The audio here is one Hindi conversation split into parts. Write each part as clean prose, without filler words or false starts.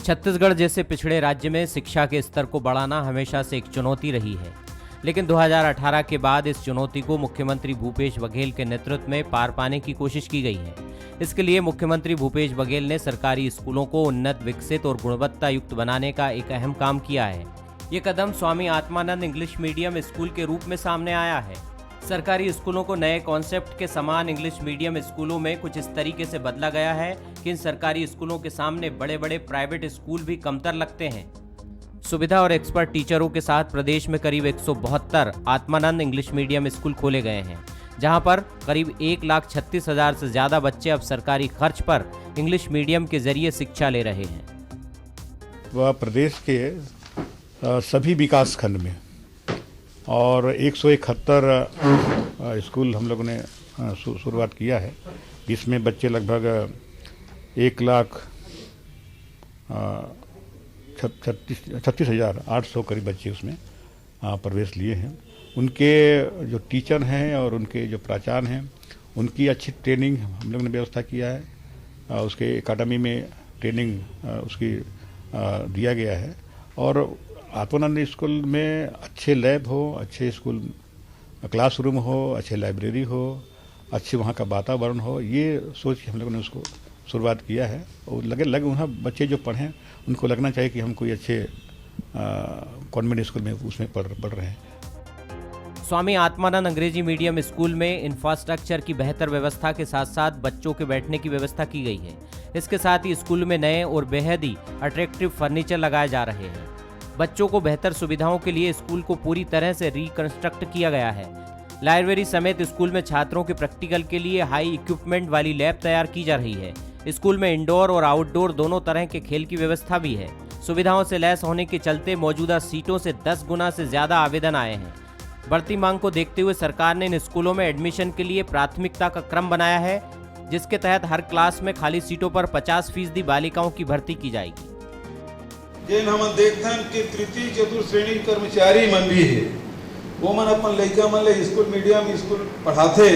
छत्तीसगढ़ जैसे पिछड़े राज्य में शिक्षा के स्तर को बढ़ाना हमेशा से एक चुनौती रही है, लेकिन 2018 के बाद इस चुनौती को मुख्यमंत्री भूपेश बघेल के नेतृत्व में पार पाने की कोशिश की गई है। इसके लिए मुख्यमंत्री भूपेश बघेल ने सरकारी स्कूलों को उन्नत, विकसित और गुणवत्ता युक्त बनाने का एक अहम काम किया है। ये कदम Swami Atmanand English medium school के रूप में सामने आया है। सरकारी स्कूलों को नए कॉन्सेप्ट के समान इंग्लिश मीडियम स्कूलों में कुछ इस तरीके से बदला गया है कि इन सरकारी स्कूलों के सामने बड़े बड़े प्राइवेट स्कूल भी कमतर लगते हैं। सुविधा और एक्सपर्ट टीचरों के साथ प्रदेश में करीब 172 आत्मानंद इंग्लिश मीडियम स्कूल खोले गए हैं, जहां पर करीब 1,36,000 से ज्यादा बच्चे अब सरकारी खर्च पर इंग्लिश मीडियम के जरिए शिक्षा ले रहे हैं। वह प्रदेश के सभी विकास खंड में और 171 स्कूल हम लोगों ने शुरुआत किया है। इसमें बच्चे लगभग 1,36,800 करीब बच्चे उसमें प्रवेश लिए हैं। उनके जो टीचर हैं और उनके जो प्राचार्य हैं, उनकी अच्छी ट्रेनिंग हम लोगों ने व्यवस्था किया है। उसके एकेडमी में ट्रेनिंग उसकी दिया गया है और आत्मानंद स्कूल में अच्छे लैब हो, अच्छे स्कूल क्लासरूम हो, अच्छे लाइब्रेरी हो, अच्छे वहाँ का वातावरण हो, ये सोच के हम लोगों ने उसको शुरुआत किया है। और लगे वहाँ बच्चे जो पढ़ें उनको लगना चाहिए कि हम कोई अच्छे कॉन्वेंट स्कूल में उसमें पढ़ रहे हैं। स्वामी आत्मानंद अंग्रेजी मीडियम स्कूल में इंफ्रास्ट्रक्चर की बेहतर व्यवस्था के साथ साथ बच्चों के बैठने की व्यवस्था की गई है। इसके साथ ही स्कूल में नए और बेहद ही अट्रैक्टिव फर्नीचर लगाए जा रहे हैं। बच्चों को बेहतर सुविधाओं के लिए स्कूल को पूरी तरह से रिकंस्ट्रक्ट किया गया है। लाइब्रेरी समेत स्कूल में छात्रों के प्रैक्टिकल के लिए हाई इक्विपमेंट वाली लैब तैयार की जा रही है। स्कूल में इंडोर और आउटडोर दोनों तरह के खेल की व्यवस्था भी है। सुविधाओं से लैस होने के चलते मौजूदा सीटों से 10 गुना से ज्यादा आवेदन आए हैं। बढ़ती मांग को देखते हुए सरकार ने इन स्कूलों में एडमिशन के लिए प्राथमिकता का क्रम बनाया है, जिसके तहत हर क्लास में खाली सीटों पर 50% बालिकाओं की भर्ती की जाएगी। जेन हम देखथन कि तृतीय चतुर्थ श्रेणी कर्मचारी मन भी है, वो मन अपन लड़का मन ले स्कूल मीडियम स्कूल पढ़ाते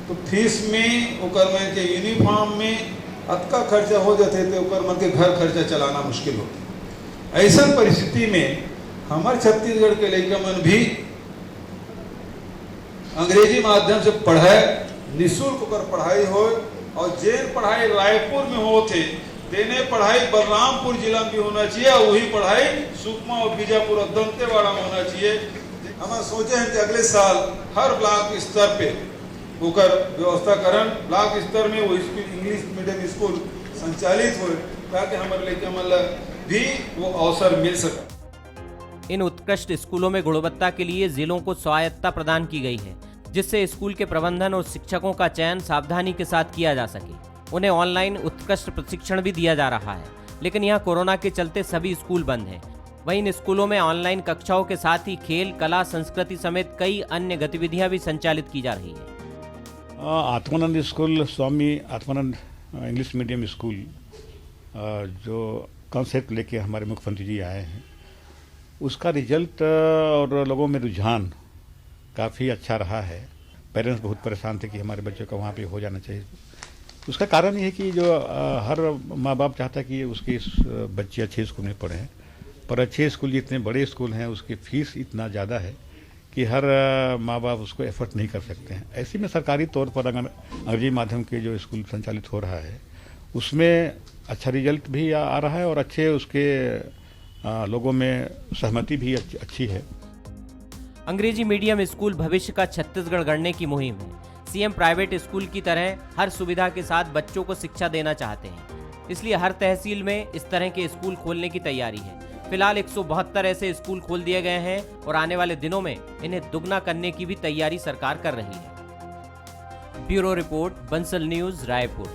तो फीस में ओकर मन के यूनिफॉर्म में अतका खर्चा हो जाते थे, ओकर मन के घर खर्चा चलाना मुश्किल होता। ऐसा परिस्थिति में हमारे छत्तीसगढ़ के लड़का मन भी अंग्रेजी माध्यम से पढ़ाए, निःशुल्क ओकर पढ़ाई हो और जेन पढ़ाई रायपुर में होते देने पढ़ाई बलरामपुर जिला में भी होना चाहिए और वही पढ़ाई सुकमा और बीजापुर और दंतेवाड़ा में होना चाहिए। हम सोचे हैं कि अगले साल हर ब्लॉक स्तर पे होकर व्यवस्था करें, ब्लॉक स्तर में वो इंग्लिश मीडियम स्कूल संचालित हो ताकि हमारे लड़के मन भी वो अवसर मिल सके। इन उत्कृष्ट स्कूलों में गुणवत्ता के लिए जिलों को स्वायत्तता प्रदान की गई है, जिससे स्कूल के प्रबंधन और शिक्षकों का चयन सावधानी के साथ किया जा सके। उन्हें ऑनलाइन उत्कृष्ट प्रशिक्षण भी दिया जा रहा है, लेकिन यहाँ कोरोना के चलते सभी स्कूल बंद हैं। वहीं इन स्कूलों में ऑनलाइन कक्षाओं के साथ ही खेल, कला, संस्कृति समेत कई अन्य गतिविधियां भी संचालित की जा रही है। Atmanand school, Swami Atmanand English medium school जो कॉन्सेप्ट लेके हमारे मुख्यमंत्री जी आए हैं, उसका रिजल्ट और लोगों में रुझान काफ़ी अच्छा रहा है। पेरेंट्स बहुत परेशान थे कि हमारे बच्चों का वहाँ पे हो जाना चाहिए। उसका कारण ये है कि जो हर माँ बाप चाहता है कि उसके बच्चे अच्छे स्कूल में पढ़ें, पर अच्छे स्कूल जितने बड़े स्कूल हैं उसकी फ़ीस इतना ज़्यादा है कि हर माँ बाप उसको एफर्ट नहीं कर सकते हैं। ऐसे में सरकारी तौर पर अगर अंग्रेजी माध्यम के जो स्कूल संचालित हो रहा है उसमें अच्छा रिजल्ट भी आ रहा है और अच्छे उसके लोगों में सहमति भी अच्छी है। अंग्रेजी मीडियम स्कूल भविष्य का छत्तीसगढ़ गढ़ने की मुहिम है। सीएम प्राइवेट स्कूल की तरह हर सुविधा के साथ बच्चों को शिक्षा देना चाहते हैं, इसलिए हर तहसील में इस तरह के स्कूल खोलने की तैयारी है। फिलहाल 172 ऐसे स्कूल खोल दिए गए हैं और आने वाले दिनों में इन्हें दुगना करने की भी तैयारी सरकार कर रही है। Bureau report, Bansal news, Raipur.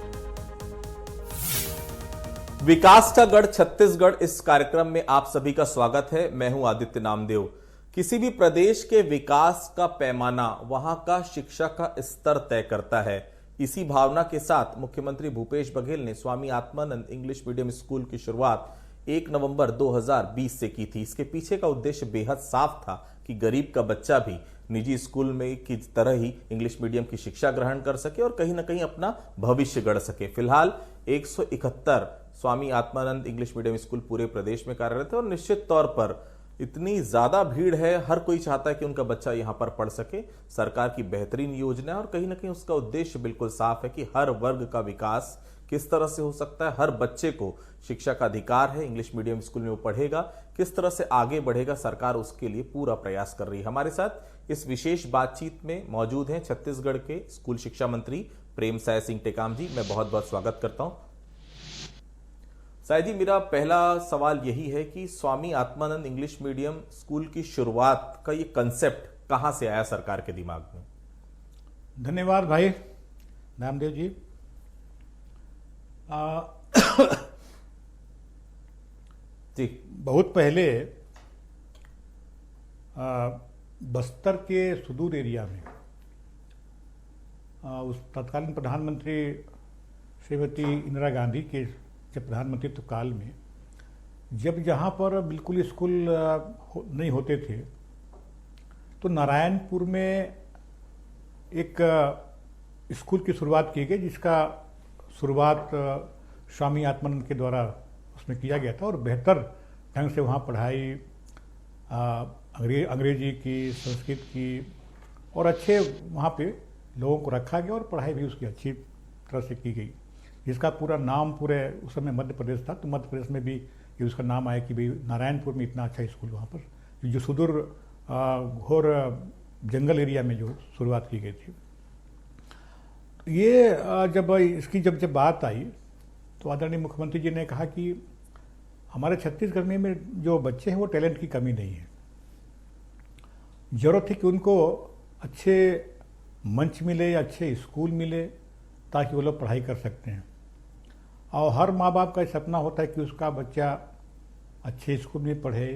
विकास का गढ़ छत्तीसगढ़ इस कार्यक्रम में आप सभी का स्वागत है। मैं हूं आदित्य नामदेव। किसी भी प्रदेश के विकास का पैमाना वहां का शिक्षा का स्तर तय करता है। इसी भावना के साथ मुख्यमंत्री भूपेश बघेल ने Swami Atmanand English medium school की शुरुआत 1 नवंबर 2020 से की थी। इसके पीछे का उद्देश्य बेहद साफ था कि गरीब का बच्चा भी निजी स्कूल में की तरह ही इंग्लिश मीडियम की शिक्षा ग्रहण कर सके और कहीं ना कहीं अपना भविष्य गढ़ सके। फिलहाल 171 Swami Atmanand English medium school पूरे प्रदेश में कार्यरत है और निश्चित तौर पर इतनी ज्यादा भीड़ है, हर कोई चाहता है कि उनका बच्चा यहां पर पढ़ सके। सरकार की बेहतरीन योजना है और कहीं ना कहीं उसका उद्देश्य बिल्कुल साफ है कि हर वर्ग का विकास किस तरह से हो सकता है, हर बच्चे को शिक्षा का अधिकार है, इंग्लिश मीडियम स्कूल में वो पढ़ेगा, किस तरह से आगे बढ़ेगा, सरकार उसके लिए पूरा प्रयास कर रही है। हमारे साथ इस विशेष बातचीत में मौजूद हैं छत्तीसगढ़ के स्कूल शिक्षा मंत्री प्रेमसाय सिंह टेकाम जी। मैं बहुत बहुत स्वागत करता हूं। साय जी, मेरा पहला सवाल यही है कि Swami Atmanand English medium school की शुरुआत का ये कंसेप्ट कहां से आया सरकार के दिमाग में? धन्यवाद भाई नामदेव जी। जी, बहुत पहले बस्तर के सुदूर एरिया में उस तत्कालीन प्रधानमंत्री श्रीमती इंदिरा गांधी के जब प्रधानमंत्रित्व काल में जब जहाँ पर बिल्कुल स्कूल नहीं होते थे तो नारायणपुर में एक स्कूल की शुरुआत की गई, जिसका शुरुआत स्वामी आत्मानंद के द्वारा उसमें किया गया था और बेहतर ढंग से वहाँ पढ़ाई अंग्रेजी की, संस्कृत की और अच्छे वहाँ पे लोगों को रखा गया और पढ़ाई भी उसकी अच्छी तरह से की गई, जिसका पूरा नाम पूरे उस समय मध्य प्रदेश था। तो मध्य प्रदेश में भी ये उसका नाम आया कि भाई नारायणपुर में इतना अच्छा स्कूल वहाँ पर जो सुदूर घोर जंगल एरिया में जो शुरुआत की गई थी। ये जब बात आई तो आदरणीय मुख्यमंत्री जी ने कहा कि हमारे छत्तीसगढ़ में जो बच्चे हैं वो टैलेंट की कमी नहीं है, जरूरत है कि उनको अच्छे मंच मिले, अच्छे स्कूल मिले ताकि वो लोग पढ़ाई कर सकते हैं। और हर माँ बाप का सपना होता है कि उसका बच्चा अच्छे स्कूल में पढ़े,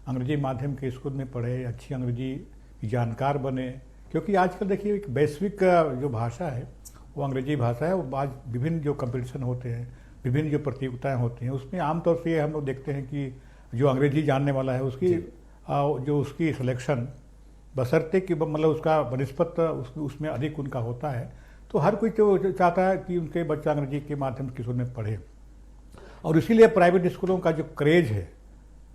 अंग्रेजी माध्यम के स्कूल में पढ़े, अच्छी अंग्रेजी की जानकार बने, क्योंकि आजकल देखिए एक वैश्विक जो भाषा है वो अंग्रेजी भाषा है। वो आज विभिन्न जो कंपटीशन होते हैं, विभिन्न जो प्रतियोगिताएं होती हैं, उसमें आमतौर से हम लोग देखते हैं कि जो अंग्रेजी जानने वाला है उसकी जो उसकी सिलेक्शन बशर्ते कि मतलब उसका बनिस्पत उसमें अधिक उनका होता है। तो हर कोई तो चाहता है कि उनके बच्चा अंग्रेजी के माध्यम के स्कूल में पढ़े और इसीलिए प्राइवेट स्कूलों का जो क्रेज है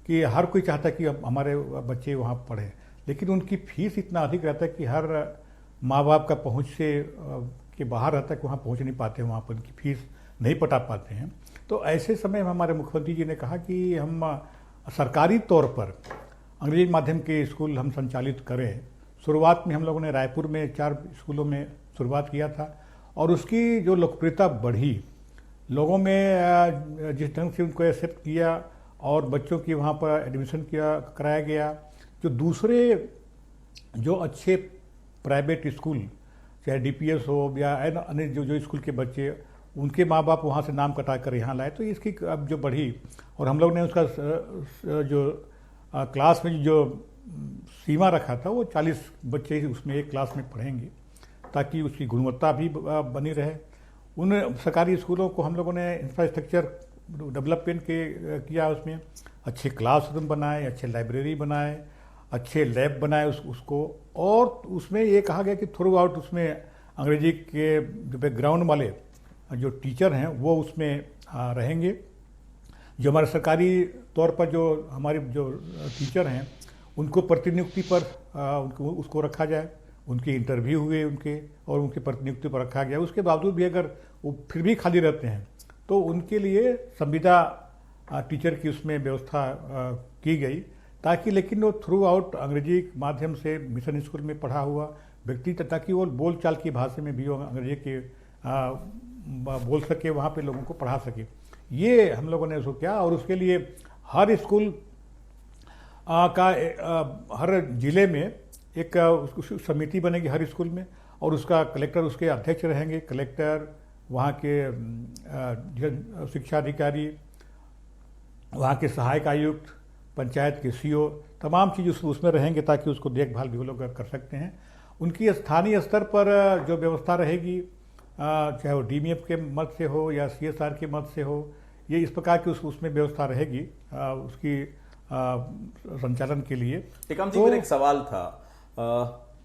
कि हर कोई चाहता है कि हमारे बच्चे वहाँ पढ़ें, लेकिन उनकी फीस इतना अधिक रहता है कि हर माँ बाप का पहुँच से के बाहर रहता है कि वहाँ पहुँच नहीं पाते हैं, वहाँ पर उनकी फीस नहीं पटा पाते हैं। तो ऐसे समय में हमारे मुख्यमंत्री जी ने कहा कि हम सरकारी तौर पर अंग्रेजी माध्यम के स्कूल हम संचालित करें। शुरुआत में हम लोगों ने रायपुर में 4 स्कूलों में शुरुआत किया था और उसकी जो लोकप्रियता बढ़ी, लोगों में जिस ढंग से उनको एक्सेप्ट किया और बच्चों की वहाँ पर एडमिशन कराया गया। जो दूसरे जो अच्छे प्राइवेट स्कूल चाहे DPS हो या अन्य जो स्कूल के बच्चे, उनके माँ बाप वहाँ से नाम कटा कर यहाँ लाए, तो इसकी अब जो बढ़ी और हम लोग ने उसका जो क्लास में जो सीमा रखा था वो 40 बच्चे उसमें एक क्लास में पढ़ेंगे ताकि उसकी गुणवत्ता भी बनी रहे। उन सरकारी स्कूलों को हम लोगों ने इंफ्रास्ट्रक्चर डेवलपमेंट किया, उसमें अच्छे क्लासरूम बनाए, अच्छे लाइब्रेरी बनाए, अच्छे लैब बनाए उसको, और उसमें ये कहा गया कि थ्रू आउट उसमें अंग्रेजी के जो बैकग्राउंड वाले जो टीचर हैं वो उसमें रहेंगे। जो हमारे सरकारी तौर पर जो हमारे जो टीचर हैं उनको प्रतिनियुक्ति पर उसको रखा जाए, उनके इंटरव्यू हुए उनके और उनके प्रतिनियुक्ति पर रखा गया। उसके बावजूद भी अगर वो फिर भी खाली रहते हैं तो उनके लिए संविदा टीचर की उसमें व्यवस्था की गई, ताकि लेकिन वो थ्रू आउट अंग्रेजी माध्यम से मिशन स्कूल में पढ़ा हुआ व्यक्ति, ताकि वो बोलचाल की भाषा में भी वो अंग्रेजी के बोल सके, वहाँ पे लोगों को पढ़ा सके। ये हम लोगों ने उसको किया और उसके लिए हर स्कूल का हर जिले में एक समिति बनेगी हर स्कूल में, और उसका कलेक्टर उसके अध्यक्ष रहेंगे। कलेक्टर, वहाँ के शिक्षा अधिकारी, वहाँ के सहायक आयुक्त, पंचायत के CO, तमाम चीज़ उसमें रहेंगे ताकि उसको देखभाल भी वो लोग कर सकते हैं। उनकी स्थानीय स्तर पर जो व्यवस्था रहेगी, चाहे वो DMF के मद से हो या CSR के मद से हो, ये इस प्रकार की उसमें व्यवस्था रहेगी उसकी संचालन के लिए। टेकाम जी, मेरा एक सवाल था,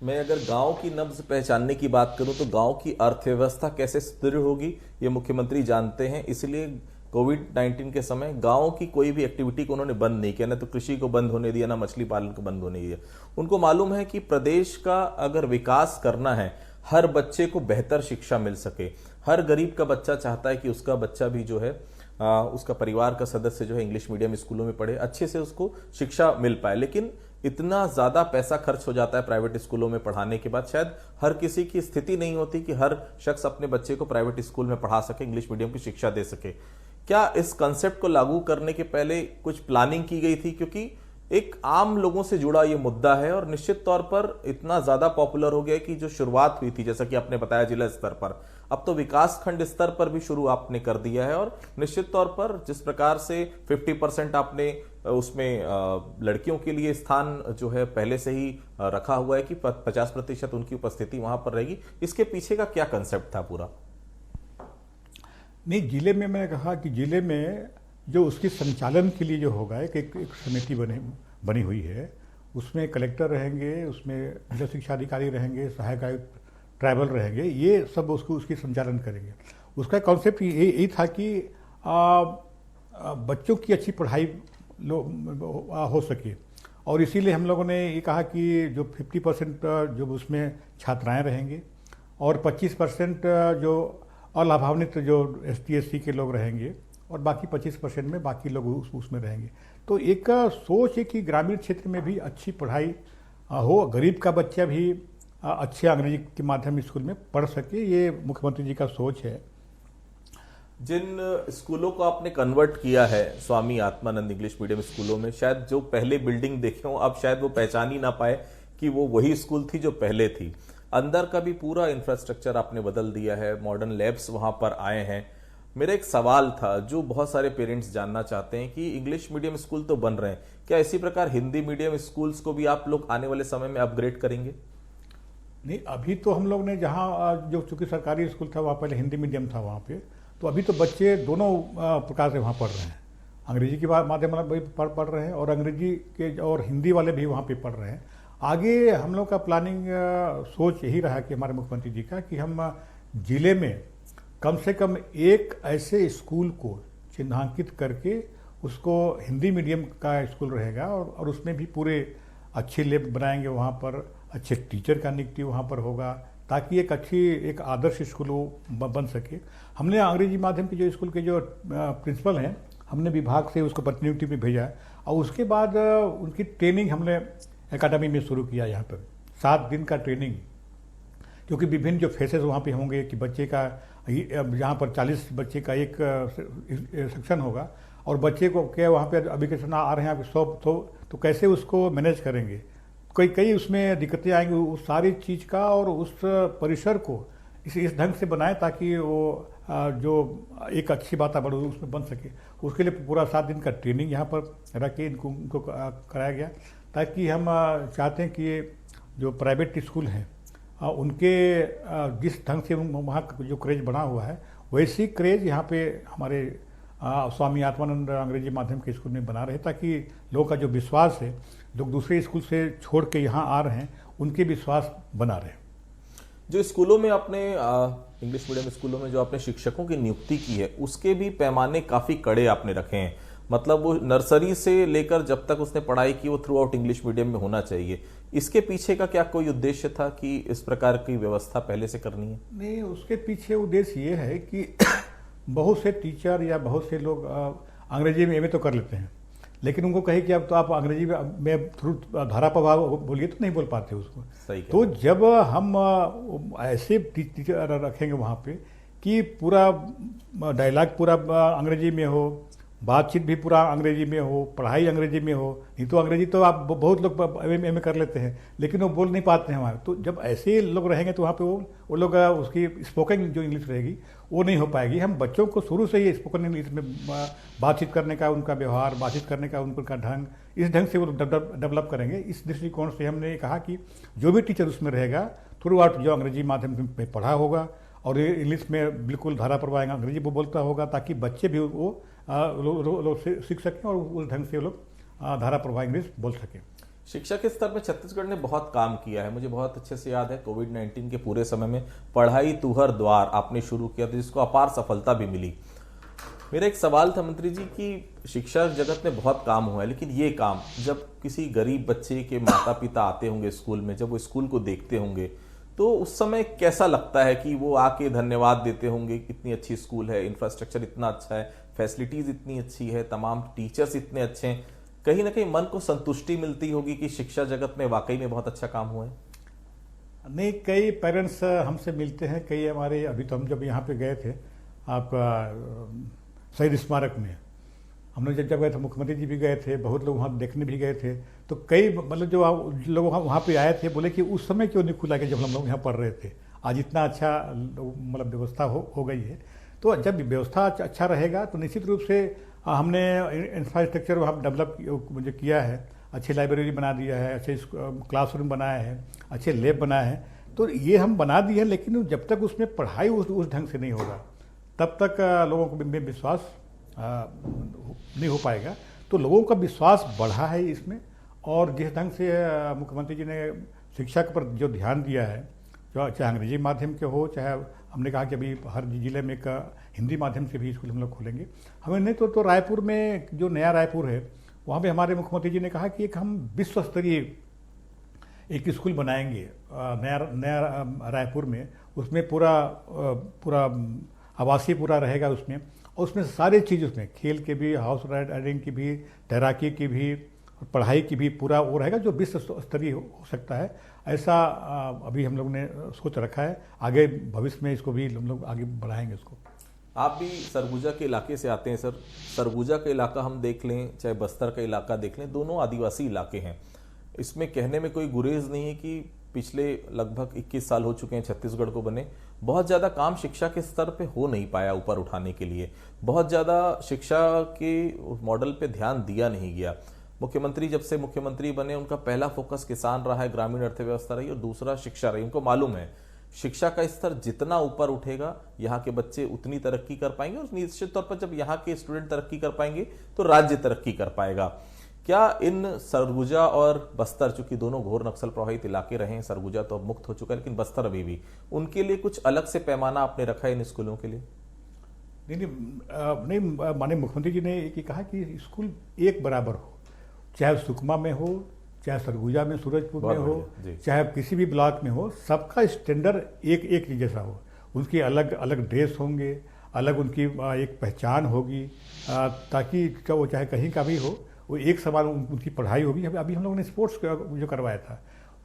मैं अगर गांव की नब्ज पहचानने की बात करूं तो गांव की अर्थव्यवस्था कैसे सुदृढ़ होगी ये मुख्यमंत्री जानते हैं, इसलिए कोविड-19 के समय गांव की कोई भी एक्टिविटी को उन्होंने बंद नहीं किया, ना तो कृषि को बंद होने दिया, ना मछली पालन को बंद होने दिया। उनको मालूम है कि प्रदेश का अगर विकास करना है, हर बच्चे को बेहतर शिक्षा मिल सके, हर गरीब का बच्चा चाहता है कि उसका बच्चा भी जो है उसका परिवार का सदस्य जो है इंग्लिश मीडियम स्कूलों में पढ़े, अच्छे से उसको शिक्षा मिल पाए। लेकिन इतना ज्यादा पैसा खर्च हो जाता है प्राइवेट स्कूलों में पढ़ाने के बाद, शायद हर किसी की स्थिति नहीं होती कि हर शख्स अपने बच्चे को प्राइवेट स्कूल में पढ़ा सके, इंग्लिश मीडियम की शिक्षा दे सके। क्या इस कंसेप्ट को लागू करने के पहले कुछ प्लानिंग की गई थी? क्योंकि एक आम लोगों से जुड़ा ये मुद्दा है और निश्चित तौर पर इतना ज्यादा पॉपुलर हो गया कि जो शुरुआत हुई थी, जैसा कि आपने बताया जिला स्तर पर, अब तो विकास खंड स्तर पर भी शुरू आपने कर दिया है। और निश्चित तौर पर जिस प्रकार से 50% आपने उसमें लड़कियों के लिए स्थान जो है पहले से ही रखा हुआ है कि 50% उनकी उपस्थिति वहां पर रहेगी, इसके पीछे का क्या कंसेप्ट था पूरा? नहीं, जिले में मैंने कहा कि जिले में जो उसके संचालन के लिए जो होगा एक समिति बनी हुई है। उसमें कलेक्टर रहेंगे, उसमें जिला शिक्षा अधिकारी रहेंगे, सहायक आयुक्त ट्राइबल रहेंगे, ये सब उसकी संचालन करेंगे। उसका कॉन्सेप्ट यही था कि बच्चों की अच्छी पढ़ाई हो सके, और इसीलिए हम लोगों ने ये कहा कि जो 50% जो उसमें छात्राएं रहेंगे और 25% जो अलाभान्वित जो ST/SC के लोग रहेंगे और बाकी 25% में बाकी लोग उसमें रहेंगे। तो एक सोच है कि ग्रामीण क्षेत्र में भी अच्छी पढ़ाई हो, गरीब का बच्चा भी अच्छे अंग्रेजी के माध्यम स्कूल में पढ़ सके, ये मुख्यमंत्री जी का सोच है। जिन स्कूलों को आपने कन्वर्ट किया है स्वामी आत्मानंद इंग्लिश मीडियम स्कूलों में, शायद जो पहले बिल्डिंग देखे हो अब शायद वो पहचान ही ना पाए कि वो वही स्कूल थी जो पहले थी। अंदर का भी पूरा इंफ्रास्ट्रक्चर आपने बदल दिया है, मॉडर्न लैब्स वहां पर आए हैं। मेरा एक सवाल था जो बहुत सारे पेरेंट्स जानना चाहते हैं कि इंग्लिश मीडियम स्कूल तो बन रहे हैं, क्या इसी प्रकार हिंदी मीडियम स्कूल्स को भी आप लोग आने वाले समय में अपग्रेड करेंगे? नहीं, अभी तो हम लोग ने जहाँ जो चूंकि सरकारी स्कूल था वहाँ पहले हिंदी मीडियम था वहाँ पे, तो अभी तो बच्चे दोनों प्रकार से वहाँ पढ़ रहे हैं। अंग्रेजी के माध्यम भी पढ़ रहे हैं और अंग्रेजी के और हिंदी वाले भी वहाँ पे पढ़ रहे हैं। आगे हम लोग का प्लानिंग सोच यही रहा कि हमारे मुख्यमंत्री जी का कि हम जिले में कम से कम एक ऐसे स्कूल को चिन्हांकित करके उसको हिंदी मीडियम का स्कूल रहेगा और उसमें भी पूरे अच्छे लैब बनाएंगे, वहाँ पर अच्छे टीचर का नियुक्ति वहाँ पर होगा, ताकि एक आदर्श स्कूल बन सके। हमने अंग्रेजी माध्यम के जो स्कूल के जो प्रिंसिपल हैं, हमने विभाग से उसको प्रतिनियुक्ति में भेजा है और उसके बाद उनकी ट्रेनिंग हमने एकेडमी में शुरू किया। यहाँ पर 7 दिन का ट्रेनिंग, क्योंकि विभिन्न जो फेसेस वहाँ पे होंगे कि बच्चे का यहाँ पर 40 बच्चे का एक सेक्शन होगा और बच्चे को क्या वहाँ पे एप्लीकेशन आ रहे हैं 100, तो कैसे उसको मैनेज करेंगे, कई उसमें दिक्कतें आएंगी। उस सारी चीज़ का और उस परिसर को इस ढंग से बनाए ताकि वो जो एक अच्छी वातावरण उसमें बन सके। उसके लिए पूरा 7 दिन का ट्रेनिंग यहाँ पर रख के उनको कराया गया, ताकि हम चाहते हैं कि ये जो प्राइवेट स्कूल हैं उनके जिस ढंग से वहाँ जो क्रेज बना हुआ है वैसी क्रेज यहाँ पे हमारे स्वामी आत्मानंद अंग्रेजी माध्यम के स्कूल में बना रहे, ताकि लोगों का जो विश्वास है, लोग दूसरे स्कूल से छोड़ के यहाँ आ रहे हैं, उनके विश्वास बना रहे। जो स्कूलों में आपने इंग्लिश मीडियम स्कूलों में जो आपने शिक्षकों की नियुक्ति की है, उसके भी पैमाने काफी कड़े आपने रखे हैं। मतलब वो नर्सरी से लेकर जब तक उसने पढ़ाई की वो थ्रू आउट इंग्लिश मीडियम में होना चाहिए। इसके पीछे का क्या कोई उद्देश्य था कि इस प्रकार की व्यवस्था पहले से करनी है? नहीं, उसके पीछे उद्देश्य ये है कि बहुत से टीचर या बहुत से लोग अंग्रेजी में MA तो कर लेते हैं, लेकिन उनको कहे कि अब तो आप अंग्रेजी में थ्रू धारा प्रभाव बोलिए तो नहीं बोल पाते उसको। सही। तो जब हम ऐसे टीचर रखेंगे वहाँ पे कि पूरा डायलॉग पूरा अंग्रेजी में हो, बातचीत भी पूरा अंग्रेजी में हो, पढ़ाई अंग्रेजी में हो, नहीं तो अंग्रेजी तो आप बहुत लोग MA कर लेते हैं लेकिन वो बोल नहीं पाते हैं वहाँ। तो जब ऐसे लोग रहेंगे तो वहाँ पे वो लोग उसकी स्पोकन जो इंग्लिश रहेगी वो नहीं हो पाएगी। हम बच्चों को शुरू से ही स्पोकन इंग्लिश में बातचीत करने का उनका व्यवहार, बातचीत करने का उनका ढंग, इस ढंग से वो डेवलप करेंगे। इस दृष्टिकोण से हमने कहा कि जो भी टीचर उसमें रहेगा थ्रू आउट जो अंग्रेजी माध्यम में पढ़ा होगा और इंग्लिश में बिल्कुल धारा प्रवाह अंग्रेजी वो बोलता होगा, ताकि बच्चे भी वो लोग सीख सकें और उस ढंग से वो लोग धारा प्रवाह इंग्लिश बोल सकें। शिक्षा के स्तर में छत्तीसगढ़ ने बहुत काम किया है। मुझे बहुत अच्छे से याद है कोविड-19 के पूरे समय में पढ़ाई तुहर द्वार आपने शुरू किया था, जिसको अपार सफलता भी मिली। मेरा एक सवाल था मंत्री जी कि शिक्षा जगत में बहुत काम हुआ है, लेकिन ये काम जब किसी गरीब बच्चे के माता पिता आते होंगे स्कूल में, जब वो स्कूल को देखते होंगे, तो उस समय कैसा लगता है कि वो आके धन्यवाद देते होंगे, इतनी अच्छी स्कूल है, इंफ्रास्ट्रक्चर इतना अच्छा है, फैसिलिटीज इतनी अच्छी है, तमाम टीचर्स इतने अच्छे हैं, कहीं ना कहीं मन को संतुष्टि मिलती होगी कि शिक्षा जगत में वाकई में बहुत अच्छा काम हुआ है? नहीं, कई पेरेंट्स हमसे मिलते हैं, कई हमारे, अभी तो हम जब यहाँ पे गए थे आप शहीद स्मारक में, हम लोग जब गए थे, मुख्यमंत्री जी भी गए थे, बहुत लोग वहाँ देखने भी गए थे, तो कई मतलब जो लोग वहाँ पे आए थे बोले कि उस समय क्यों नहीं खुला कि जब हम लोग यहाँ पढ़ रहे थे, आज इतना अच्छा मतलब व्यवस्था हो गई है। तो जब व्यवस्था अच्छा रहेगा तो निश्चित रूप से हमने इंफ्रास्ट्रक्चर वहाँ डेवलप जो किया है, अच्छी लाइब्रेरी बना दिया है, अच्छे क्लासरूम बनाए हैं, अच्छे लैब बनाए हैं, तो ये हम बना दिए हैं, लेकिन जब तक उसमें पढ़ाई उस ढंग से नहीं होगा तब तक लोगों को में विश्वास नहीं हो पाएगा। तो लोगों का विश्वास बढ़ा है इसमें, और जिस ढंग से मुख्यमंत्री जी ने शिक्षा के पर जो ध्यान दिया है, चाहे अंग्रेजी माध्यम के हो, चाहे हमने कहा कि अभी हर जिले में एक हिंदी माध्यम से भी स्कूल हम लोग खोलेंगे। हमें नहीं तो रायपुर में जो नया रायपुर है वहाँ पे हमारे मुख्यमंत्री जी ने कहा कि एक हम विश्व स्तरीय एक स्कूल बनाएंगे नया रायपुर में, उसमें पूरा आवासीय पूरा रहेगा उसमें, और उसमें सारी चीज़, उसमें खेल के भी, हाउस राइडिंग की भी, तैराकी की भी, पढ़ाई की भी पूरा वो रहेगा जो विश्व स्तरीय हो सकता है। ऐसा अभी हम लोग ने सोच रखा है, आगे भविष्य में इसको भी हम लोग आगे बढ़ाएंगे इसको। आप भी सरगुजा के इलाके से आते हैं सर, सरगुजा का इलाका हम देख लें, चाहे बस्तर का इलाका देख लें, दोनों आदिवासी इलाके हैं। इसमें कहने में कोई गुरेज नहीं है कि पिछले लगभग 21 साल हो चुके हैं छत्तीसगढ़ को बने, बहुत ज़्यादा काम शिक्षा के स्तर पे हो नहीं पाया ऊपर उठाने के लिए, बहुत ज़्यादा शिक्षा के मॉडल पे ध्यान दिया नहीं गया। मुख्यमंत्री जब से मुख्यमंत्री बने उनका पहला फोकस किसान रहा है, ग्रामीण अर्थव्यवस्था रही, और दूसरा शिक्षा रही। उनको मालूम है शिक्षा का स्तर जितना ऊपर उठेगा यहाँ के बच्चे उतनी तरक्की कर पाएंगे, और निश्चित तौर पर जब यहाँ के स्टूडेंट तरक्की कर पाएंगे तो राज्य तरक्की कर पाएगा। क्या इन सरगुजा और बस्तर, चूंकि दोनों घोर नक्सल प्रभावित इलाके रहे हैं, सरगुजा तो अब मुक्त हो चुका है लेकिन बस्तर अभी भी, उनके लिए कुछ अलग से पैमाना आपने रखा है इन स्कूलों के लिए? नहीं, माननीय मुख्यमंत्री जी ने ये कहा कि स्कूल एक बराबर हो, चाहे सुकमा में हो, चाहे सरगुजा में, सूरजपुर में हो, चाहे किसी भी ब्लॉक में हो, सबका स्टैंडर्ड एक जैसा हो। उनकी अलग अलग ड्रेस होंगे, अलग उनकी एक पहचान होगी, ताकि वो चाहे कहीं का भी हो, वो एक समान उनकी पढ़ाई होगी। अभी हम लोगों ने स्पोर्ट्स जो करवाया था,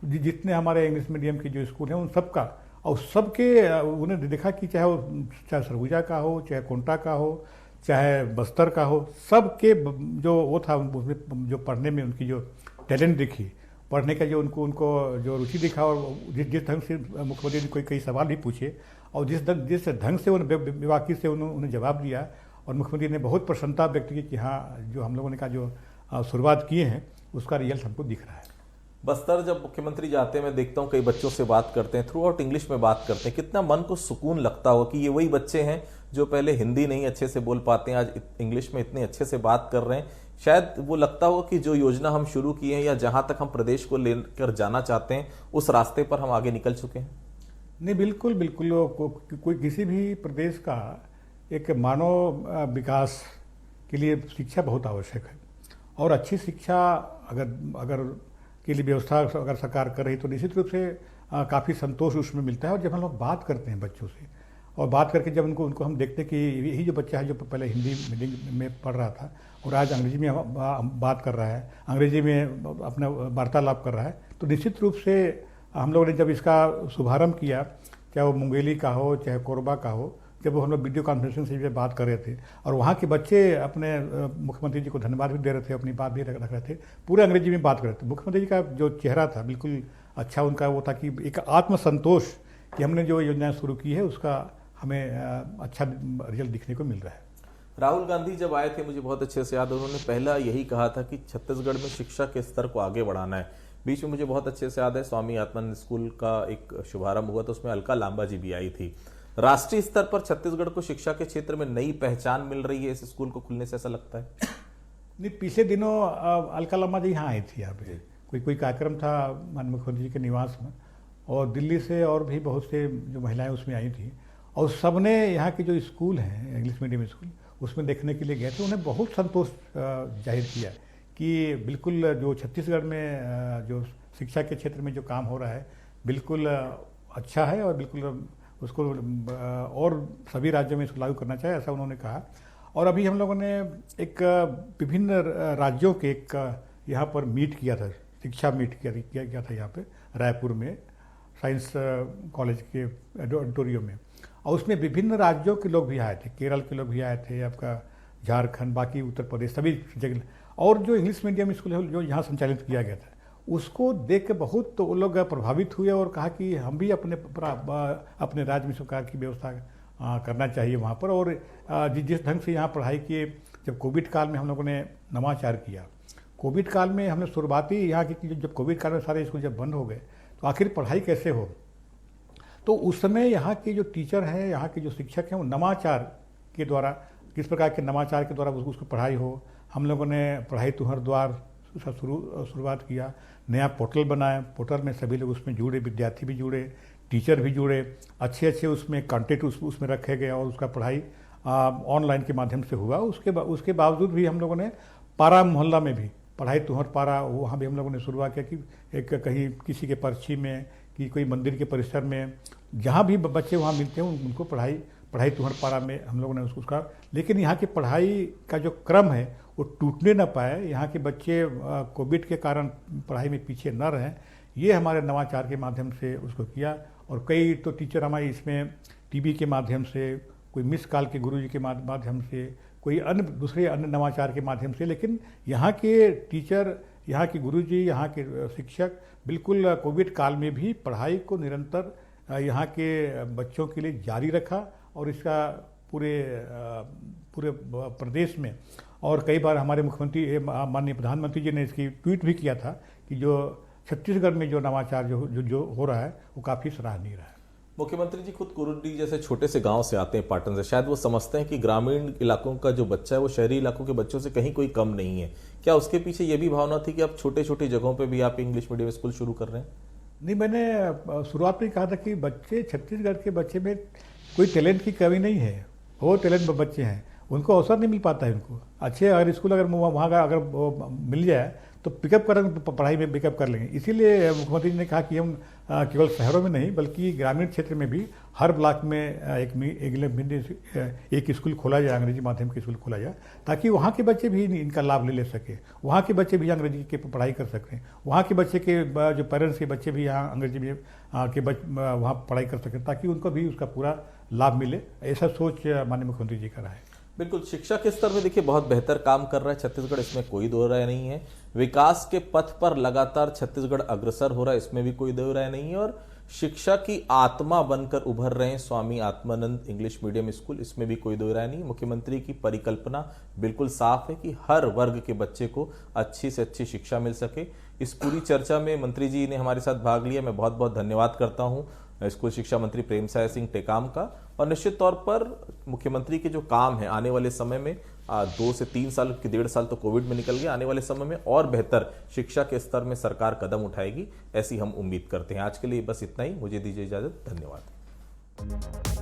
जितने हमारे इंग्लिश मीडियम के जो स्कूल हैं उन सबका, और सबके उन्हें देखा कि चाहे सरगुजा का हो, चाहे कोंटा का हो, चाहे बस्तर का हो, सबके जो वो था उसमें जो पढ़ने में उनकी जो टैलेंट दिखी, पढ़ने का जो उनको जो रुचि दिखा, और जिस ढंग से मुख्यमंत्री ने कई सवाल भी पूछे, और जिस ढंग से उन्हें बेबाकी से उन्होंने जवाब दिया, और मुख्यमंत्री ने बहुत प्रसन्नता व्यक्त की कि हाँ, जो हम लोगों ने कहा जो शुरुआत किए हैं उसका रिजल्ट हमको दिख रहा है। बस्तर जब मुख्यमंत्री जाते हैं, मैं देखता हूँ कई बच्चों से बात करते हैं, थ्रू आउट इंग्लिश में बात करते हैं, कितना मन को सुकून लगता हो कि ये वही बच्चे हैं जो पहले हिंदी नहीं अच्छे से बोल पाते हैं, आज इंग्लिश में इतने अच्छे से बात कर रहे हैं। शायद वो लगता हो कि जो योजना हम शुरू की है, या जहां तक हम प्रदेश को लेकर जाना चाहते हैं, उस रास्ते पर हम आगे निकल चुके हैं। नहीं, बिल्कुल बिल्कुल, कोई किसी भी प्रदेश का एक मानव विकास के लिए शिक्षा बहुत आवश्यक है, और अच्छी शिक्षा अगर के लिए व्यवस्था अगर सरकार कर रही तो निश्चित रूप से काफ़ी संतोष उसमें मिलता है। और जब हम लोग बात करते हैं बच्चों से, और बात करके जब उनको हम देखते हैं कि यही जो बच्चा है जो पहले हिंदी मीडियम में पढ़ रहा था और आज अंग्रेजी में बात कर रहा है, अंग्रेजी में अपना वार्तालाप कर रहा है, तो निश्चित रूप से हम लोगों ने जब इसका शुभारंभ किया, चाहे वो मुंगेली का हो, चाहे कोरबा का हो, जब वो हम लोग वीडियो कॉन्फ्रेंसिंग से बात कर रहे थे, और वहाँ के बच्चे अपने मुख्यमंत्री जी को धन्यवाद भी दे रहे थे, अपनी बात भी रख रहे थे, पूरे अंग्रेजी में बात कर रहे थे। मुख्यमंत्री जी का जो चेहरा था बिल्कुल अच्छा उनका वो था कि एक आत्मसंतोष कि हमने जो योजना शुरू की है उसका हमें अच्छा रिजल्ट दिखने को मिल रहा है। राहुल गांधी जब आए थे, मुझे बहुत अच्छे से याद है, उन्होंने पहला यही कहा था कि छत्तीसगढ़ में शिक्षा के स्तर को आगे बढ़ाना है। बीच में मुझे बहुत अच्छे से याद है स्वामी आत्मानंद स्कूल का एक शुभारंभ हुआ, तो उसमें अलका लांबा जी भी आई थी। राष्ट्रीय स्तर पर छत्तीसगढ़ को शिक्षा के क्षेत्र में नई पहचान मिल रही है इस स्कूल को खुलने से, ऐसा लगता है? नहीं, पिछले दिनों अलका लांबा जी यहाँ आई थी, यहाँ पे कोई कार्यक्रम था माननीय मुख्यमंत्री जी के निवास में, और दिल्ली से और भी बहुत से जो महिलाएं उसमें आई थी, और सबने यहाँ के जो स्कूल हैं इंग्लिश मीडियम स्कूल उसमें देखने के लिए गए थे, उन्हें बहुत संतोष जाहिर किया कि बिल्कुल जो छत्तीसगढ़ में जो शिक्षा के क्षेत्र में जो काम हो रहा है बिल्कुल अच्छा है और बिल्कुल उसको और सभी राज्यों में इसको लागू करना चाहिए, ऐसा उन्होंने कहा। और अभी हम लोगों ने एक विभिन्न राज्यों के एक यहाँ पर मीट किया था, शिक्षा मीट किया था यहाँ पे रायपुर में साइंस कॉलेज के ऑडिटोरियम में, और उसमें विभिन्न राज्यों के लोग भी आए थे, केरल के लोग भी आए थे, आपका झारखंड, बाकी उत्तर प्रदेश, सभी जगह। और जो इंग्लिश मीडियम स्कूल है जो यहाँ संचालित किया गया था उसको देख के बहुत तो वो लोग प्रभावित हुए और कहा कि हम भी अपने राज्य में इस प्रकार की व्यवस्था करना चाहिए वहाँ पर। और जिस ढंग से यहाँ पढ़ाई किए, जब कोविड काल में हम लोगों ने नवाचार किया, कोविड काल में हमने शुरुआती यहाँ की जब कोविड काल में सारे स्कूल जब बंद हो गए तो आखिर पढ़ाई कैसे हो, तो उस समय यहाँ के जो टीचर हैं, यहाँ के जो शिक्षक हैं, वो नवाचार के द्वारा, किस प्रकार के नवाचार के द्वारा उसको पढ़ाई हो, हम लोगों ने पढ़ाई तुम्हारे द्वार शुरुआत किया, नया पोर्टल बनाया, पोर्टल में सभी लोग उसमें जुड़े, विद्यार्थी भी जुड़े, टीचर भी जुड़े, अच्छे उसमें कंटेंट उसमें रखे गए और उसका पढ़ाई ऑनलाइन के माध्यम से हुआ। उसके बावजूद भी हम लोगों ने पारा मोहल्ला में भी पढ़ाई तुम्हार पारा, वहाँ भी हम लोगों ने शुरुआत किया कि एक कहीं किसी के पर्ची में कि कोई मंदिर के परिसर में जहाँ भी बच्चे वहाँ मिलते हैं उनको पढ़ाई तुम्हार पारा में हम लोगों ने उसका। लेकिन यहाँ की पढ़ाई का जो क्रम है वो टूटने न पाए, यहाँ के बच्चे कोविड के कारण पढ़ाई में पीछे न रहें, ये हमारे नवाचार के माध्यम से उसको किया। और कई तो टीचर हमारे इसमें टीवी के माध्यम से, कोई मिस कॉल के गुरुजी के माध्यम से, कोई दूसरे अन्य नवाचार के माध्यम से, लेकिन यहाँ के टीचर, यहाँ के गुरुजी, यहाँ के शिक्षक बिल्कुल कोविड काल में भी पढ़ाई को निरंतर यहाँ के बच्चों के लिए जारी रखा। और इसका पूरे प्रदेश में, और कई बार हमारे मुख्यमंत्री माननीय प्रधानमंत्री जी ने इसकी ट्वीट भी किया था कि जो छत्तीसगढ़ में जो नवाचार जो हो रहा है वो काफ़ी सराहनीय रहा है। मुख्यमंत्री जी खुद कुरुडी जैसे छोटे से गांव से आते हैं, पाटन से, शायद वो समझते हैं कि ग्रामीण इलाकों का जो बच्चा है वो शहरी इलाकों के बच्चों से कहीं कोई कम नहीं है। क्या उसके पीछे ये भी भावना थी कि आप छोटे छोटे जगहों पे भी आप इंग्लिश मीडियम स्कूल शुरू कर रहे हैं? नहीं, मैंने शुरुआत में कहा था कि बच्चे, छत्तीसगढ़ के बच्चे में कोई टैलेंट की कमी नहीं है, बहुत टैलेंट बच्चे हैं, उनको अवसर नहीं मिल पाता है। उनको अच्छे अगर स्कूल अगर वहाँ का अगर मिल जाए तो पिकअप पढ़ाई में पिकअप कर लेंगे। इसीलिए मुख्यमंत्री जी ने कहा कि हम केवल शहरों में नहीं बल्कि ग्रामीण क्षेत्र में भी हर ब्लॉक में एक स्कूल खोला जाए, अंग्रेजी माध्यम के स्कूल खोला जाए, ताकि वहाँ के बच्चे भी इनका लाभ ले सके, वहाँ के बच्चे भी अंग्रेजी की पढ़ाई कर सकें, वहाँ के बच्चे के जो पेरेंट्स के बच्चे भी यहाँ अंग्रेजी में वहाँ पढ़ाई कर सकें, ताकि उनको भी उसका पूरा लाभ मिले। ऐसा सोच माननीय मुख्यमंत्री जी का रहा है। बिल्कुल, शिक्षा के स्तर में देखिए बहुत बेहतर काम कर रहा है छत्तीसगढ़, इसमें कोई दो राय नहीं है। विकास के पथ पर लगातार छत्तीसगढ़ अग्रसर हो रहा है, इसमें भी कोई दो राय नहीं है। और शिक्षा की आत्मा बनकर उभर रहे हैं Swami Atmanand English medium school, इसमें भी कोई दो राय नहीं। मुख्यमंत्री की परिकल्पना बिल्कुल साफ है कि हर वर्ग के बच्चे को अच्छी से अच्छी शिक्षा मिल सके। इस पूरी चर्चा में मंत्री जी ने हमारे साथ भाग लिया, मैं बहुत बहुत धन्यवाद करता हूँ स्कूल शिक्षा मंत्री प्रेमसाय सिंह टेकाम का। और निश्चित तौर पर मुख्यमंत्री के जो काम है आने वाले समय में 2 से 3 साल की 1.5 साल तो कोविड में निकल गया, आने वाले समय में और बेहतर शिक्षा के स्तर में सरकार कदम उठाएगी, ऐसी हम उम्मीद करते हैं। आज के लिए बस इतना ही, मुझे दीजिए इजाजत, धन्यवाद।